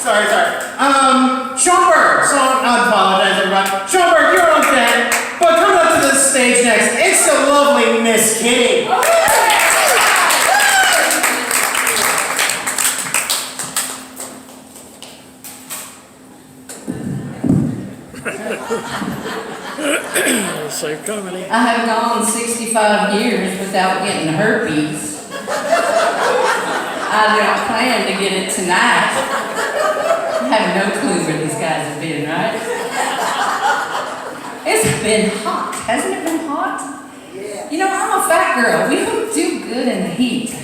Sorry. Schoenberg. So I apologize, everybody. Schoenberg, you're on deck. But coming up to the stage next, it's the lovely Miss Kitty. Same comedy. I have gone 65 years without getting herpes. I don't plan to get it tonight. I have no clue where these guys have been, right? It's been hot. Hasn't it been hot? You know, I'm a fat girl. We don't do good in the heat.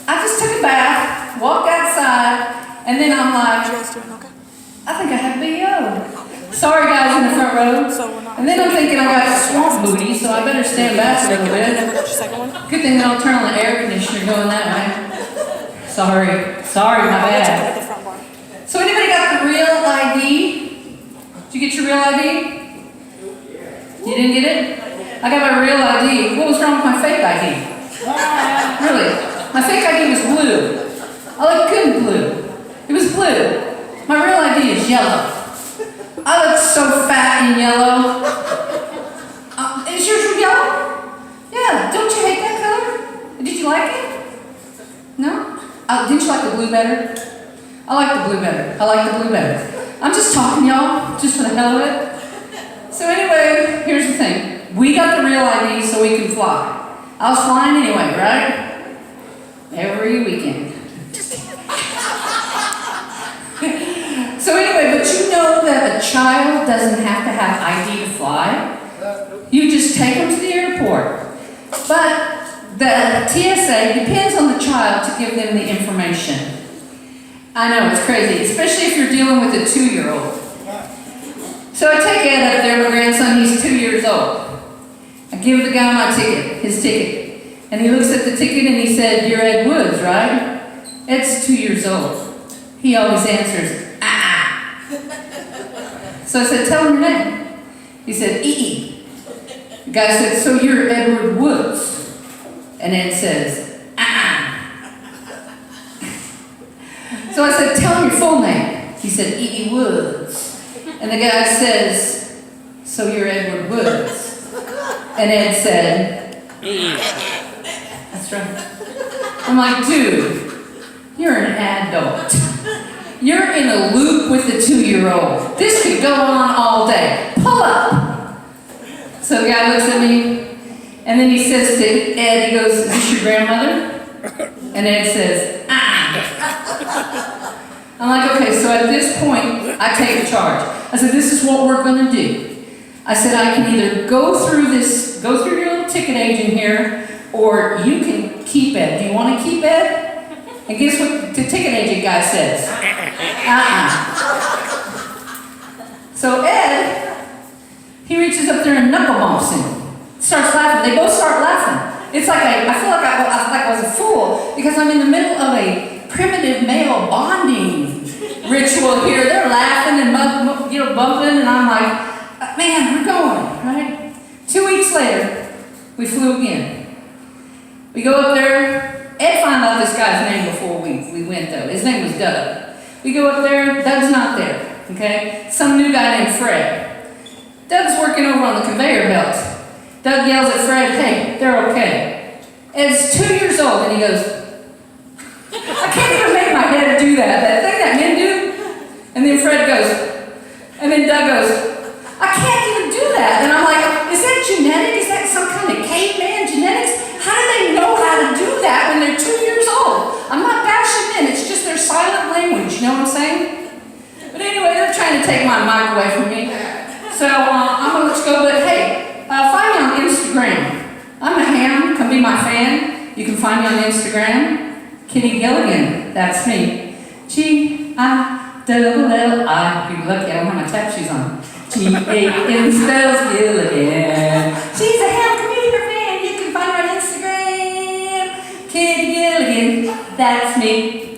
I just took a bath, walked outside, and then I'm like, I think I have BO. Sorry guys in the front row. And then I'm thinking I got swamp booty, so I better stand back a little bit. Good thing they don't turn on the air conditioner going that way. Sorry, my bad. So anybody got the real ID? Did you get your real ID? You didn't get it? I got my real ID. What was wrong with my fake ID? Really? My fake ID was blue. I look good in blue. It was blue. My real ID is yellow. I look so fat and yellow. Is yours yellow? Yeah, don't you hate that color? Did you like it? No? Didn't you like the blue better? I like the blue better. I'm just talking, y'all, just for the hell of it. So anyway, here's the thing. We got the real ID so we can fly. I was flying anyway, right? Every weekend. So anyway, but you know that a child doesn't have to have ID to fly. You just take them to the airport. But the TSA depends on the child to give them the information. I know, it's crazy, especially if you're dealing with a 2-year-old. So I take Ed up there, my grandson, he's 2 years old. I give the guy my ticket, his ticket. And he looks at the ticket and he said, "You're Ed Woods, right?" Ed's 2 years old. He always answers, So I said, "Tell him your name." He said, "E." The guy said, "So you're Edward Woods?" And Ed says, So I said, "Tell him your full name." He said, "E. Woods." And the guy says, "So you're Edward Woods?" And Ed said, "E." That's right. I'm like, dude, you're an adult. You're in a loop with the 2-year-old. This could go on all day. Pull up. So the guy looks at me, and then he says to Ed, he goes, "Is this your grandmother?" And Ed says, I'm like, okay, so at this point, I take charge. I said, "This is what we're gonna do." I said, "I can either go through your little ticket agent here, or you can keep Ed. Do you wanna keep Ed?" And guess what the ticket agent guy says? So Ed, he reaches up there and knuckle bumps him. Starts laughing. They both start laughing. It's like I feel like I was a fool because I'm in the middle of a primitive male bonding ritual here. They're laughing and bumping, and I'm like, man, we're going, right? 2 weeks later, we flew again. We go up there. Ed found out this guy's name before we went, though. His name was Doug. We go up there, Doug's not there, okay? Some new guy named Fred. Doug's working over on the conveyor belt. Doug yells at Fred, "Hey, they're okay." Ed's 2 years old, and he goes, I can't even make my head do that thing that men do. And then Fred goes, and then Doug goes, "I can't even do that." And I'm like, is that genetic? Is that some kind of caveman genetics? How do they know how to do that when they're 2 years old? I'm not bashing men, it's just their silent language, you know what I'm saying? But anyway, they're trying to take my mic away from me. So I'm gonna let you go, but hey, find me on Instagram. I'm a ham, come be my fan. You can find me on Instagram. Kitty Gilligan, that's me. G-I-double-L-I. You're lucky I don't have my tap shoes on. G-A-N spells Gilligan. She's a ham, come be her fan. You can find her on Instagram. Kitty Gilligan, that's me.